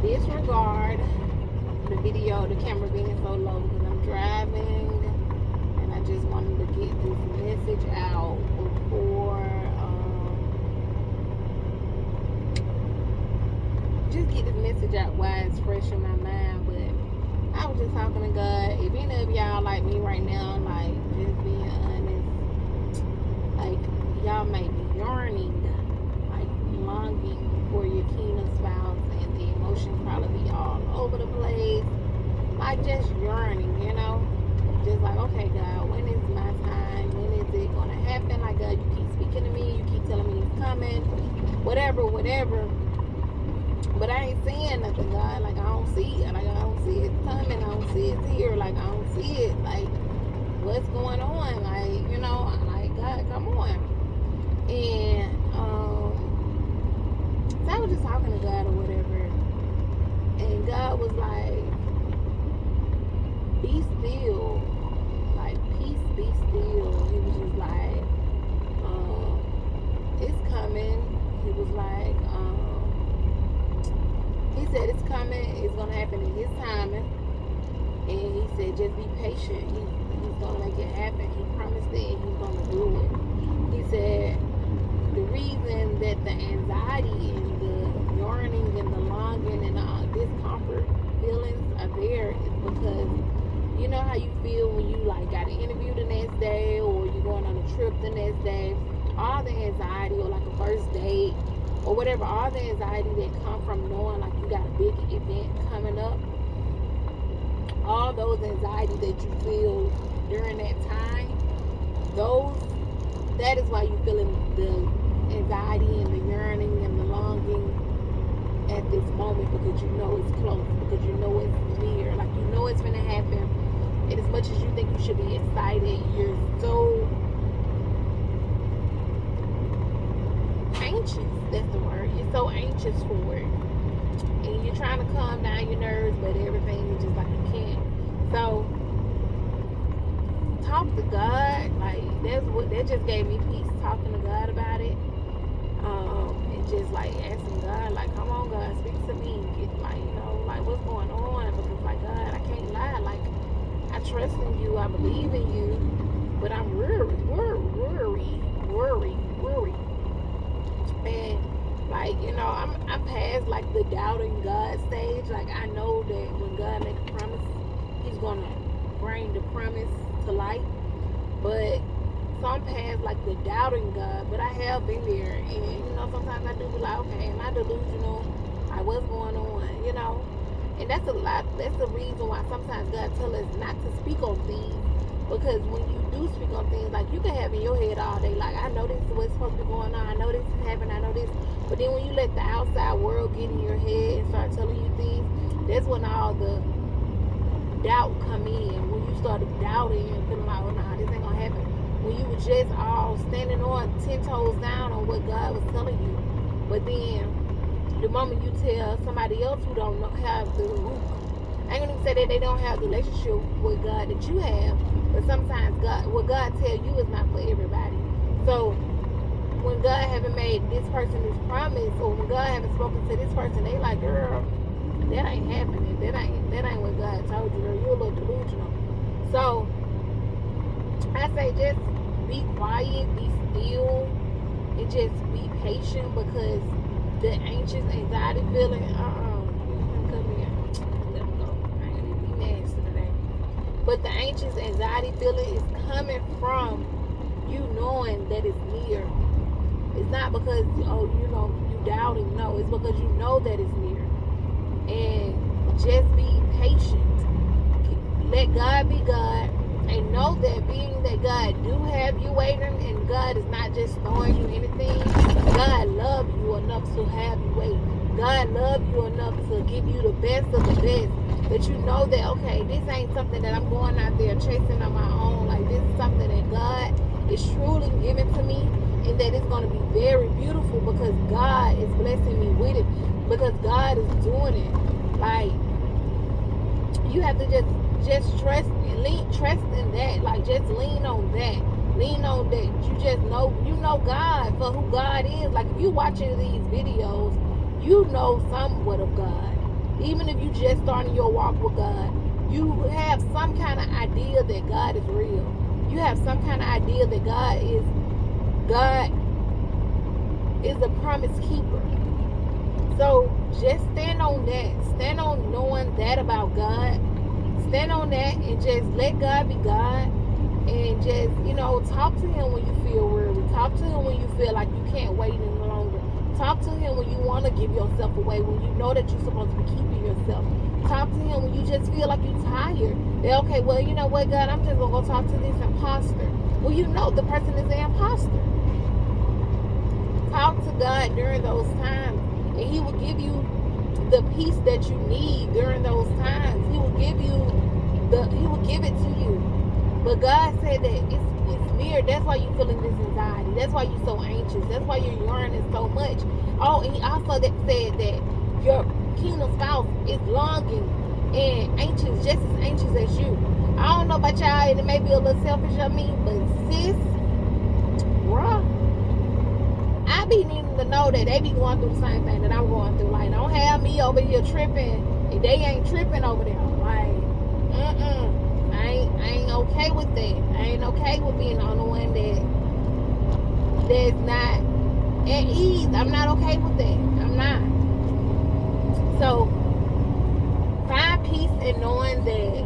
disregard the video, the camera being so low because I'm driving and I just wanted to get this message out before just get this message out while it's fresh in my mind. But I was just talking to God. If any of y'all like me right now, like just being honest, like y'all may be yearning, like longing for your kingdom spouse, and the emotions probably be all over the place, like just yearning, you know, just like, okay, God, when is my time? When is it gonna happen? Like, God, you keep speaking to me, you keep telling me it's coming, whatever. But I ain't seeing nothing, God. Like, I don't see it. Like, I don't see it coming. I don't see it here. Like, I don't see it. Like, what's going on? Like, you know, like, God, come on. And so I was just talking to God or whatever, and God was like, be still, like, peace, be still. He was just like, it's coming. He was like, he said it's coming, it's gonna happen in his timing, and he said just be patient. He's gonna make it happen. He promised it, and he's gonna do it. He said the reason that the anxiety and the yearning and the longing and the discomfort feelings are there is because you know how you feel when you like got an interview the next day, or you're going on a trip the next day. All the anxiety, or like a first date, or whatever, all the anxiety that come from knowing like you got a big event coming up, all those anxiety that you feel during that time, that is why you're feeling the anxiety and the yearning and the longing at this moment, because you know it's close, because you know it's near, like you know it's gonna happen. And as much as you think you should be excited, you're so anxious. That's the word. You're so anxious for it, and you're trying to calm down your nerves, but everything is just like you can't. So talk to God. Like that just gave me peace, talking to God about it, and just like asking God, like, come on, God, speak to me. Get, like, you know, like what's going on? Because like, God, I can't lie. Like, I trust in you, I believe in you, but I'm worried. And like, you know, I'm past like the doubting God stage. Like, I know that when God makes a promise, he's gonna bring the promise to light. But so I'm past like the doubting God, but I have been there. And you know, sometimes I do be like, okay, am I delusional? Like, what's going on? You know? And that's a lot. That's the reason why sometimes God tells us not to speak on things. Because when you do speak on things, like, you can have in your head all day, like, I know this is what's supposed to be going on, I know this is happening, I know this. But then when you let the outside world get in your head and start telling you things, that's when all the doubt come in. When you started doubting and feeling like, oh, nah, this ain't gonna happen. When you were just all standing on 10 toes down on what God was telling you. But then the moment you tell somebody else who don't have the root, I ain't gonna even say that they don't have the relationship with God that you have, but sometimes what God tell you is not for everybody. So when God haven't made this person this promise, or when God haven't spoken to this person, they like, girl, that ain't happening. That ain't what God told you. Girl, you're a little delusional. So I say just be quiet, be still, and just be patient, because the anxious anxiety feeling, come here. But the anxious anxiety feeling is coming from you knowing that it's near. It's not because, oh, you know, you doubting. No, it's because you know that it's near. And just be patient. Let God be God. And know that being that God do have you waiting, and God is not just throwing you anything. God loves you enough to have you waiting. God loves you enough to give you the best of the best. That you know that, okay, this ain't something that I'm going out there chasing on my own. Like, this is something that God is truly giving to me, and that it's going to be very beautiful, because God is blessing me with it, because God is doing it. Like, you have to just trust in that. Like, just lean on that. Lean on that. You just know, God for who God is. Like, if you watching these videos, you know somewhat of God. Even if you just starting your walk with God, you have some kind of idea that God is real. You have some kind of idea that God is a promise keeper. So just stand on that. Stand on knowing that about God. Stand on that and just let God be God. And just, talk to him when you feel weary. Talk to him when you feel like you can't wait any longer. Talk to him when you want to give yourself away, when you know that you're supposed to be keeping yourself. Talk to him when you just feel like you're tired. Okay, well, you know what, God, I'm just going to go talk to this imposter. Well, you know the person is an imposter. Talk to God during those times, and he will give you the peace that you need during those times. He will give it to you. But God said that it's near. That's why you're feeling this anxiety. That's why you're so anxious. That's why you're yearning so much. Oh, and he also said that your kingdom spouse is longing and anxious, just as anxious as you. I don't know about y'all, and it may be a little selfish of me, but sis, bruh, I be needing to know that they be going through the same thing that I'm going through. Like, don't have me over here tripping and they ain't tripping over there. Like, I ain't okay with that. I ain't okay with being on the one that's not at ease. I'm not okay with that. I'm not. So find peace in knowing that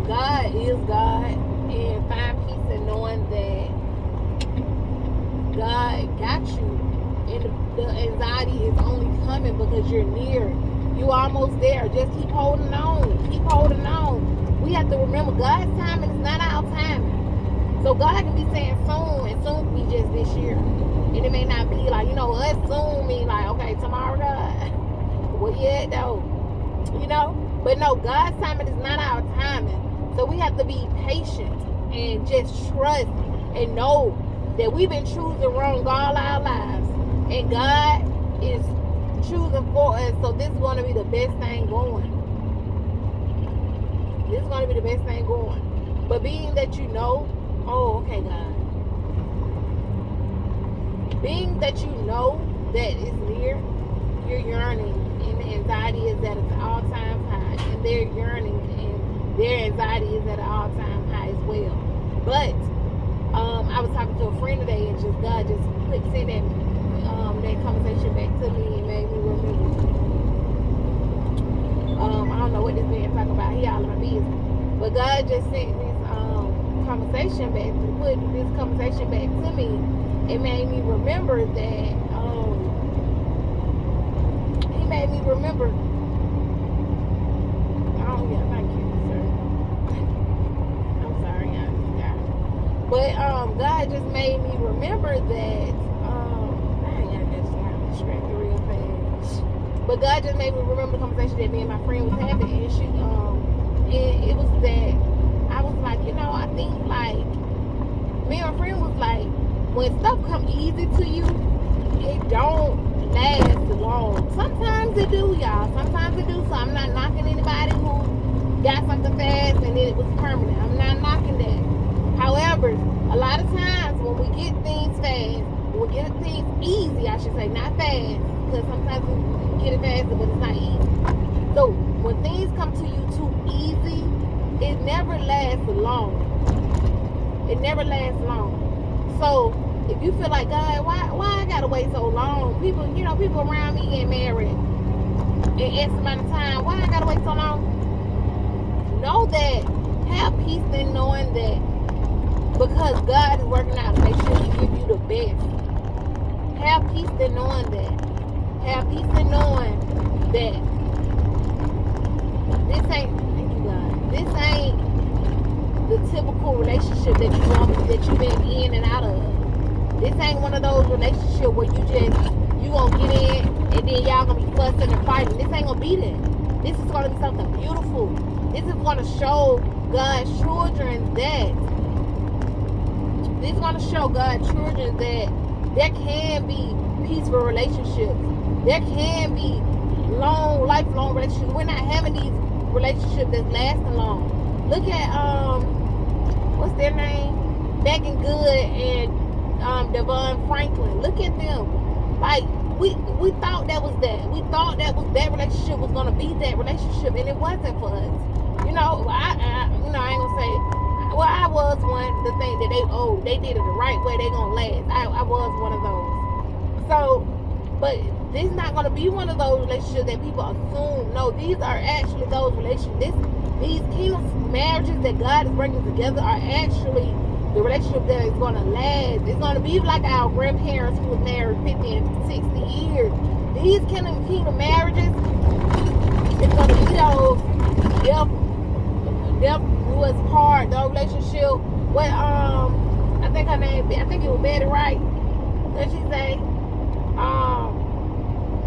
God is God, and find peace in knowing that God got you, and the anxiety is only coming because you're near. You almost there. Just keep holding on. Keep holding on. We have to remember God's timing is not our timing. So God can be saying soon, and soon can be just this year. And it may not be like, us soon mean like, okay, tomorrow, God. Well, yeah, though. But no, God's timing is not our timing. So we have to be patient and just trust and know that we've been choosing wrong all our lives. And God is choosing for us. So this is going to be the best thing going. This is going to be the best thing going. But being that you know, oh, okay, God. Being that you know that it's near, you're yearning, and the anxiety is at an all-time high, and they're yearning, and their anxiety is at an all-time high as well. But I was talking to a friend today, and God just sent that conversation back to me and made me remember. I don't know what this man talking about. He all in my business, but God just sent this conversation back to me. It made me remember that. He made me remember. Oh yeah, thank you, sir. I'm sorry, yeah. But God just made me remember that. Real fast. But God just made me remember the conversation that me and my friend was having, and and it was that I was like, I think like me and my friend was like, when stuff come easy to you, it don't last long. Sometimes it do, y'all. Sometimes it do. So I'm not knocking anybody who got something fast and it was permanent. I'm not knocking that. However, a lot of times when we get things fast, we get things easy, I should say, not fast, because sometimes we get it faster, but it's not easy. So when things come to you too easy, it never lasts long. It never lasts long. So if you feel like, God, why I gotta wait so long? People around me getting married in X amount of time. Why I gotta wait so long? Know that. Have peace in knowing that because God is working out to make sure He give you the best. Have peace in knowing that. Have peace in knowing that this ain't, thank you God, this ain't the typical relationship that you've been in and out of. This ain't one of those relationships where you gonna get in and then y'all gonna be fussing and fighting. This ain't gonna be that. This is gonna be something beautiful. This is gonna show God's children that there can be peaceful relationships. There can be lifelong relationships. We're not having these relationships that's lasting long. Look at what's their name? Megan Good and Devon Franklin. Look at them. Like, we thought that was that. We thought that relationship was gonna be that relationship, and it wasn't for us. I ain't gonna say. Well, I was one to think that they did it the right way. They gonna last. I was one of those. So, but this is not gonna be one of those relationships that people assume. No, these are actually those relationships. These kingdom marriages that God is bringing together are actually the relationship that is going to last. It's going to be like our grandparents who were married 50 and 60 years. These kingdom marriages, it's going to be those death do us part, the relationship. What I think her name, I think it was Betty Wright. What she say?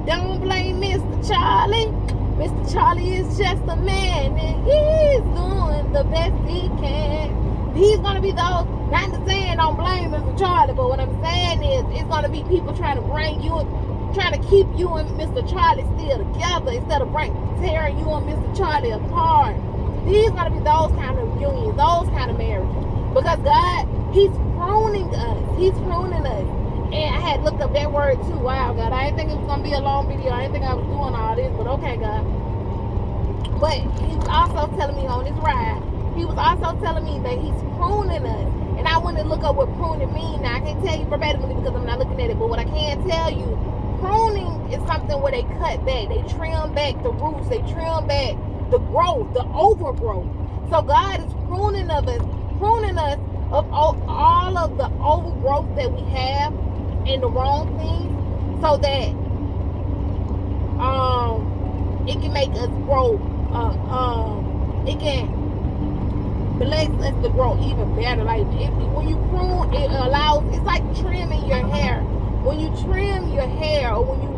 Don't blame Mr. Charlie. Mr. Charlie is just a man, and he's doing the best he can. He's gonna be those. Not to saying don't blame Mr. Charlie, but what I'm saying is it's gonna be people trying to bring you, trying to keep you and Mr. Charlie still together instead of tearing you and Mr. Charlie apart. These gonna be those kind of unions, those kind of marriages, because God, He's pruning us. He's pruning us. And I had looked up that word too. Wow, God, I didn't think it was gonna be a long video. I didn't think I was doing all this, but okay, God. But He was also telling me on this ride, He was also telling me that He's pruning us. And I went to look up what pruning means. Now I can't tell you verbatimly because I'm not looking at it, but what I can tell you, pruning is something where they cut back, they trim back the roots, they trim back the growth, the overgrowth. So God is pruning us of all of the overgrowth that we have in the wrong things, so that it can make us grow. It can bless us to grow even better. Like when you prune, it allows. It's like trimming your hair. When you trim your hair, or when you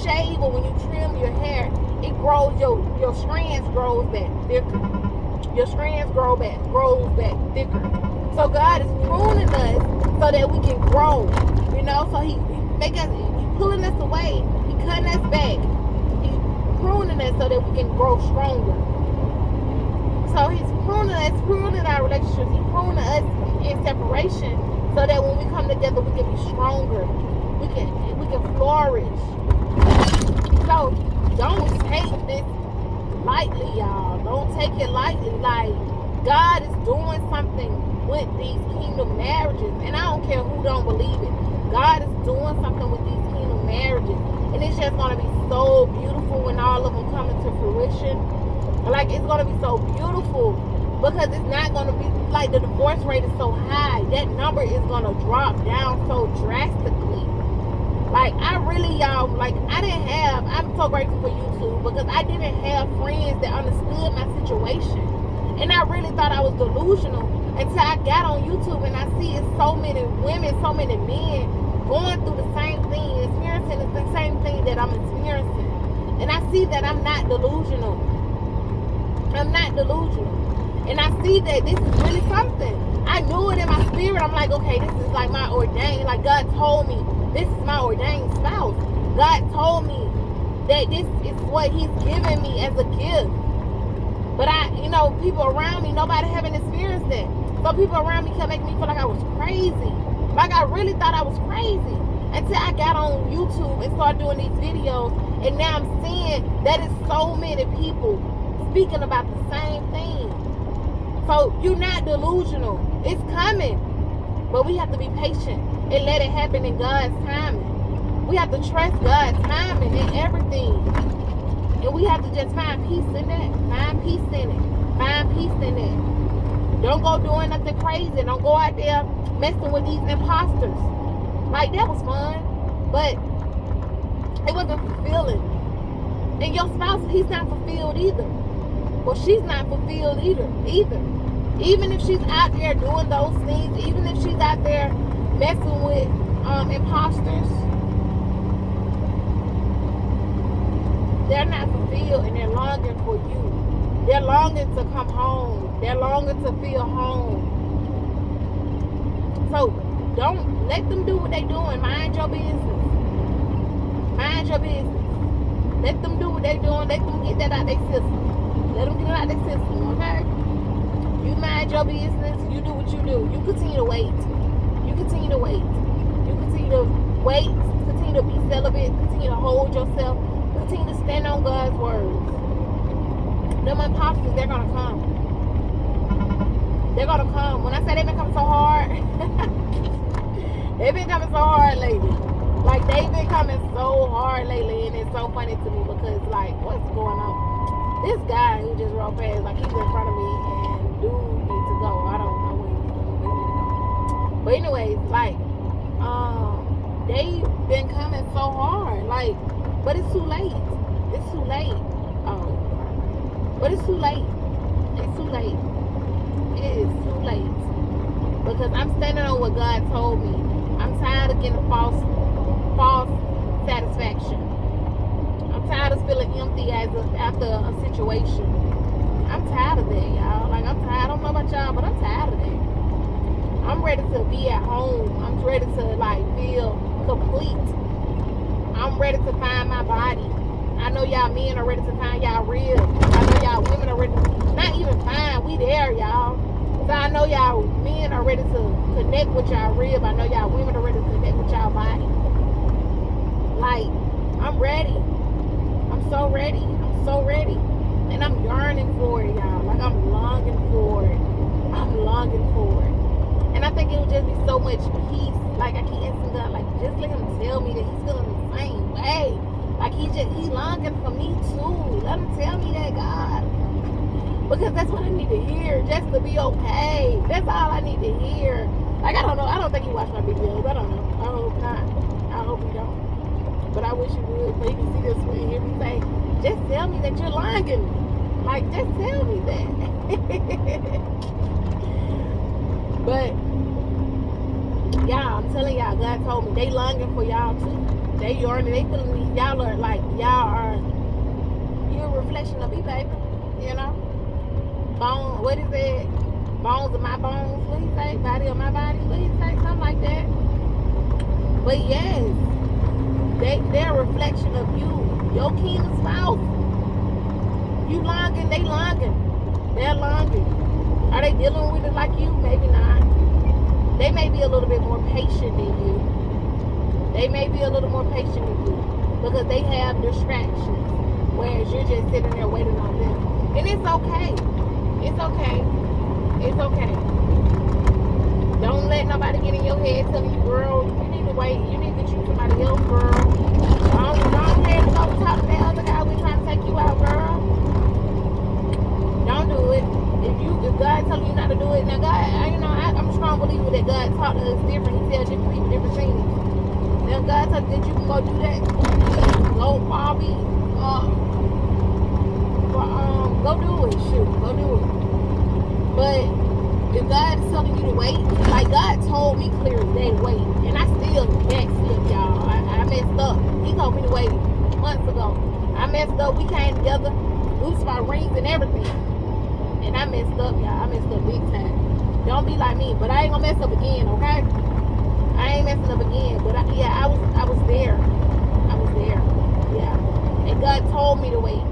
shave, or when you trim your hair, it grows. Your strands grows back thicker. Your strands grows back thicker. So God is pruning us so that we can grow. So He pulling us away. He cutting us back. He's pruning us so that we can grow stronger. So He's pruning our relationships. He's pruning us in separation so that when we come together, we can be stronger. We can flourish. So don't take this lightly, y'all. Don't take it lightly. Like, God is doing something with these kingdom marriages, and I don't care who don't believe it. God is doing something with these kingdom marriages, and it's just going to be so beautiful when all of them come into fruition. Like, it's going to be so beautiful because it's not going to be like the divorce rate is so high. That number is going to drop down so drastically. Like, I'm so grateful for YouTube because I didn't have friends that understood my situation. And I really thought I was delusional until I got on YouTube and I see so many women, so many men going through the same thing, experiencing the same thing that I'm experiencing. And I see that I'm not delusional. I'm not delusional. And I see that this is really something. I knew it in my spirit. I'm like, okay, this is like my ordained, like God told me, this is my ordained spouse. God told me that this is what He's given me as a gift. But people around me, nobody haven't experienced that. So people around me kept making me feel like I was crazy. Like I really thought I was crazy. Until I got on YouTube and started doing these videos. And now I'm seeing that it's so many people speaking about the same thing. So you're not delusional. It's coming. But we have to be patient and let it happen in God's timing. We have to trust God's timing in everything. And we have to just find peace in that. Find peace in it. Find peace in it. Don't go doing nothing crazy. Don't go out there messing with these imposters. Like, that was fun. But it wasn't fulfilling. And your spouse, he's not fulfilled either. Well, she's not fulfilled either. Even if she's out there doing those things, even if she's out there messing with imposters, they're not fulfilled and they're longing for you. They're longing to come home. They're longing to feel home. So don't let them do what they're doing. Mind your business. Mind your business. Let them do what they're doing. Let them get that out their system. Let them get it out their system, okay? You mind your business. You do what you do. You continue to wait. You continue to wait. You continue to wait, continue to be celibate, continue to hold yourself, continue to stand on God's words. Them imposters, they're gonna come. They're gonna come. When I say they've been coming so hard, they've been coming so hard lately. Like, they've been coming so hard lately, and it's so funny to me because, like, what's going on? This guy who just rolled past, like, he's in front of me, and dude needs to go. I don't know where he's going, but he needs to go. But anyways, like, they've been coming so hard, like, but it's too late. It's too late. Oh, but it's too late. It's too late. It is too late. Because I'm standing on what God told me. I'm tired of getting false satisfaction. I'm tired of feeling empty after a situation. I'm tired of that, y'all. Like, I'm tired. I don't know about y'all, but I'm tired of that. I'm ready to be at home. I'm ready to, like, feel complete. I'm ready to find my body. I know y'all men are ready to find y'all rib. I know y'all women are ready to, not even find, we there, y'all. So I know y'all men are ready to connect with y'all rib. I know y'all women are ready to connect with y'all body. Like, I'm ready. I'm so ready. I'm so ready. And I'm yearning for it, y'all. Like, I'm longing for it. I'm longing for it. And I think it would just be so much peace. Like, I keep asking God, like, just let him tell me that he's feeling the same way. Like, he's longing for me too. Let him tell me that, God. Because that's what I need to hear, just to be okay. That's all I need to hear. Like, I don't know. I don't think he watched my videos. I don't know. I hope not. I hope he don't. But I wish he would. But he can see this and hear me say, just tell me that you're longing. Like, just tell me that. But, y'all, I'm telling y'all, God told me they longing for y'all too. They yearning. They feeling me. Y'all are like, you're a reflection of me, baby. You know? Bone, what is it? Bones of my bones. What do you say? Body of my body. What do you say? Something like that. But yes, they're a reflection of you, your king of spouse. You longing, they longing. They're longing. Are they dealing with it like you? Maybe not. They may be a little bit more patient than you. They may be a little more patient than you because they have distractions, whereas you're just sitting there waiting on them. And it's okay. It's okay. It's okay. Don't let nobody get in your head telling you, girl, you need to wait. You need to choose somebody else, girl. Don't let go talk to that other guy. We're trying to take you out, girl. Don't do it. If God tells you not to do it, now God, I'm a strong believer that God taught us different. He tells you to believe different things. Now God tells you that you can go do that. Go far be. Go do it. Shoot, go do it. But if God is telling you to wait, like God told me clearly, they wait, and I still backslip, y'all. I messed up. He told me to wait months ago. I messed up. We came together, loosed my rings and everything, and I messed up, y'all. I messed up big time. Don't be like me, but I ain't gonna mess up again, okay? I ain't messing up again, but I was there. I was there, yeah. And God told me to wait.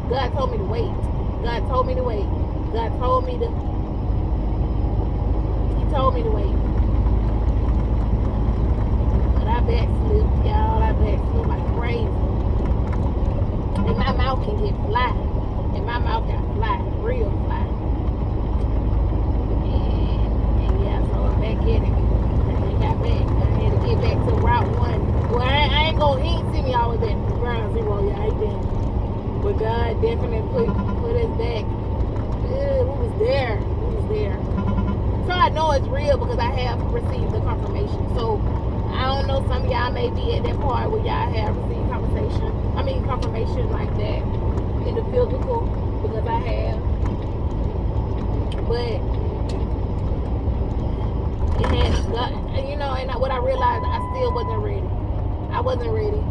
God told me to wait. God told me to wait. God told me to. He told me to wait. But I backslid, y'all. I backslid like crazy. And my mouth can get fly. And my mouth got fly, real fly. And yeah, so I'm back at it. I got back. I had to get back to Route 1. Well, I ain't gonna, he ain't see me always at ground zero, y'all. He didn't. But God definitely put us back. We was there. So I know it's real because I have received the confirmation. So I don't know, some of y'all may be at that part where y'all have received confirmation like that in the physical, because I have. But it has God, and what I realized, I still wasn't ready. I wasn't ready.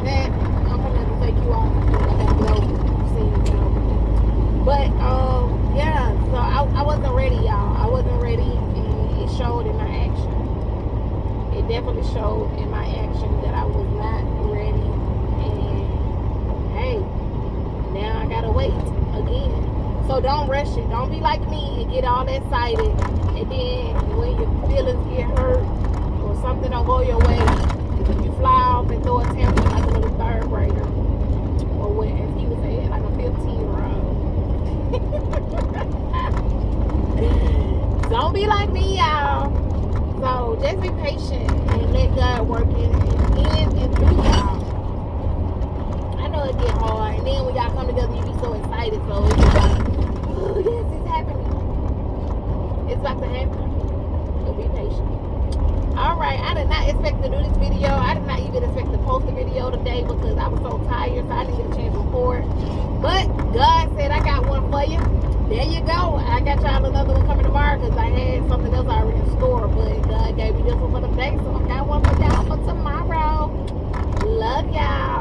That I'm gonna have to take you off because I gotta get over. But yeah, so I wasn't ready, y'all. I wasn't ready, and it showed in my action. It definitely showed in my action that I was not ready. And hey, now I gotta wait again. So don't rush it. Don't be like me and get all excited. And then when your feelings get hurt or something don't go your way, you fly off and throw a tantrum like a little third grader. Or what, as he was saying, like a 15-year-old. Don't be like me, y'all. So just be patient and let God work in and through y'all. I know it get hard, and then when y'all come together, you be so excited. So it's just like, oh yes, it's happening. It's about to happen. So be patient. All right, I did not expect to do this video. I did not even expect to post the video today because I was so tired, so I didn't get a chance to record. But God said I got one for you. There you go. I got y'all another one coming tomorrow because I had something else already in store. But God gave me this one for the day, so I got one for y'all for tomorrow. Love y'all.